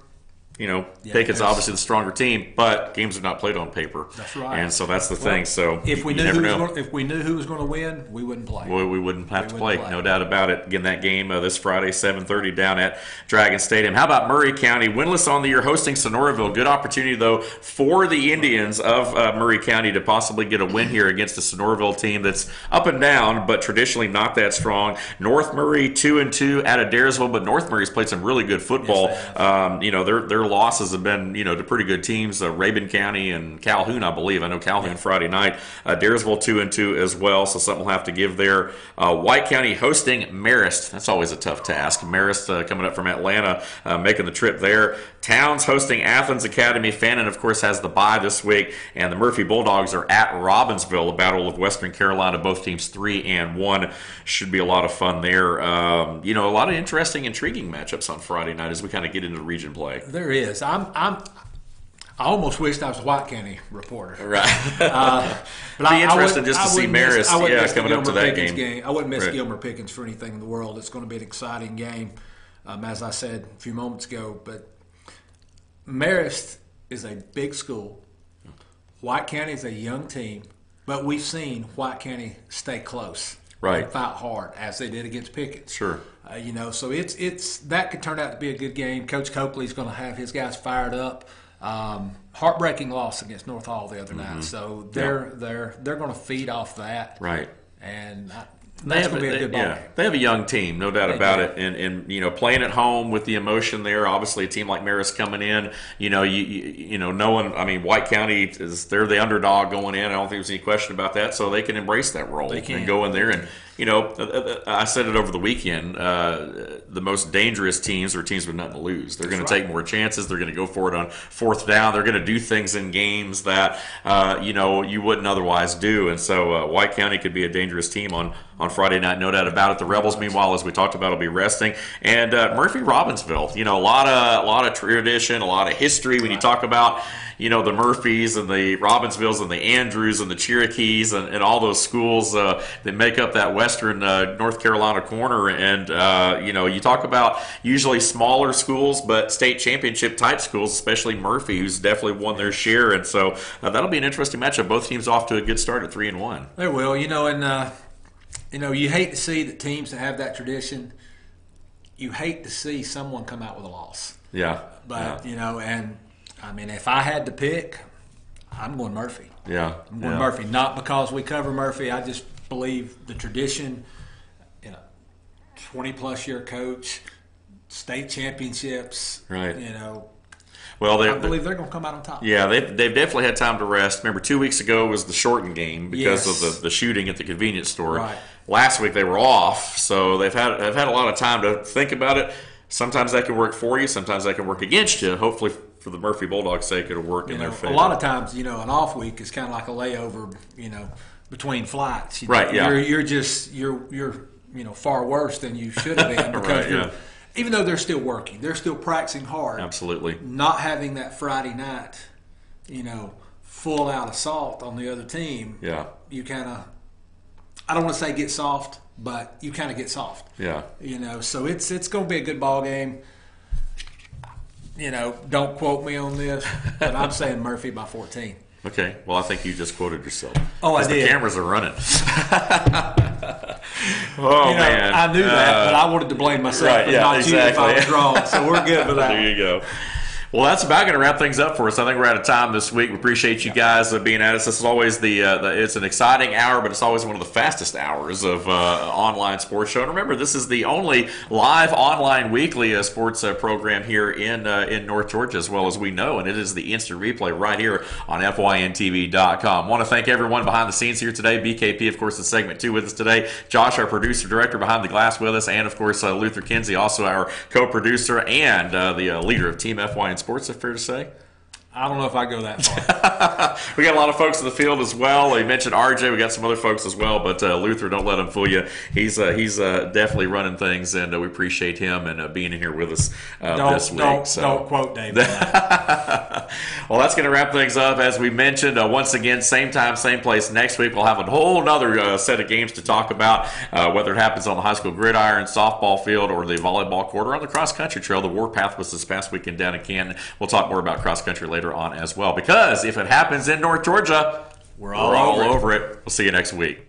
Pickens obviously the stronger team, but games are not played on paper. That's right. And so that's the thing. So if we knew who was going to win, we wouldn't play. Well, we wouldn't have to play, no doubt about it. Again, that game this Friday, 7:30 down at Dragon Stadium. How about Murray County? Winless on the year, hosting Sonoraville. Good opportunity, though, for the Indians of Murray County to possibly get a win here against a Sonoraville team that's up and down, but traditionally not that strong. North Murray 2-2 at Adairsville, but North Murray's played some really good football. Yes, their losses have been, to pretty good teams. Rabun County and Calhoun, I believe. I know Calhoun Friday night. Adairsville 2-2 as well, so something we'll have to give there. White County hosting Marist. That's always a tough task. Marist coming up from Atlanta, making the trip there. Towns hosting Athens Academy. Fannin, of course, has the bye this week, and the Murphy Bulldogs are at Robbinsville, a battle of Western Carolina. Both teams 3-1. Should be a lot of fun there. A lot of interesting, intriguing matchups on Friday night as we kind of get into region play. There is. I almost wished I was a White County reporter. Right. But be interesting just to see Marist coming up to that game. I wouldn't miss Gilmer Pickens for anything in the world. It's going to be an exciting game, as I said a few moments ago. But Marist is a big school. White County is a young team. But we've seen White County stay close. Right. And fight hard, as they did against Pickens. Sure. So it's that could turn out to be a good game. Coach Coakley's going to have his guys fired up. Heartbreaking loss against North Hall the other night, so they're going to feed off that. Right. And that's going to be a good ball game. They have a young team, no doubt about it, and playing at home with the emotion there. Obviously, a team like Marist coming in, knowing. I mean, White County they're the underdog going in. I don't think there's any question about that. So they can embrace that role and go in there and. I said it over the weekend. The most dangerous teams are teams with nothing to lose. They're going to take more chances. They're going to go for it on fourth down. They're going to do things in games that you wouldn't otherwise do. And so White County could be a dangerous team on Friday night, no doubt about it. The Rebels, meanwhile, as we talked about, will be resting. And Murphy Robbinsville, a lot of tradition, a lot of history. When you talk about the Murphys and the Robbinsvilles and the Andrews and the Cherokees and all those schools that make up that western North Carolina corner. And, you talk about usually smaller schools, but state championship type schools, especially Murphy, who's definitely won their share. And so that'll be an interesting matchup. Both teams off to a good start at 3-1. They will, you hate to see the teams that have that tradition. You hate to see someone come out with a loss. Yeah. But, if I had to pick, I'm going Murphy. Yeah. I'm going Murphy. Not because we cover Murphy. I just believe the tradition, 20-plus year coach, state championships. Right. Well, I believe they're going to come out on top. Yeah, they've definitely had time to rest. Remember, 2 weeks ago was the shortened game because of the shooting at the convenience store. Right. Last week they were off, so they've had a lot of time to think about it. Sometimes that can work for you. Sometimes that can work against you. Hopefully, for the Murphy Bulldogs' sake, it'll work in their favor. A lot of times, an off week is kind of like a layover, between flights. Right. Yeah. You're far worse than you should have been because even though they're still working, they're still practicing hard. Absolutely. Not having that Friday night, full out assault on the other team. Yeah. You kind of, I don't want to say get soft, but you kind of get soft. Yeah. So it's going to be a good ball game. Don't quote me on this, but I'm saying Murphy by 14. Okay. Well, I think you just quoted yourself. Oh, I did. The cameras are running. Oh, man. I knew that, but I wanted to blame myself and not you if I was wrong. So we're good with that. There you go. Well, that's about going to wrap things up for us. I think we're out of time this week. We appreciate you guys being at us. This is always it's an exciting hour, but it's always one of the fastest hours of online sports show. And remember, this is the only live online weekly sports program here in North Georgia, as well as we know, and it is the instant replay right here on FYNTV.com. Want to thank everyone behind the scenes here today. BKP, of course, in segment 2 with us today. Josh, our producer director behind the glass with us, and of course Luther Kinsey, also our co-producer and the leader of Team FYN Sports, is that fair to say? I don't know if I go that far. We got a lot of folks in the field as well. You mentioned RJ. We got some other folks as well, but Luther, don't let him fool you. He's definitely running things, and we appreciate him and being in here with us this week. Don't quote David. Well, that's going to wrap things up. As we mentioned, once again, same time, same place next week. We'll have a whole other set of games to talk about, whether it happens on the high school gridiron, softball field, or the volleyball court, or on the cross-country trail. The Warpath was this past weekend down in Canton. We'll talk more about cross-country later on as well, because if it happens in North Georgia, we're all over it. We'll see you next week.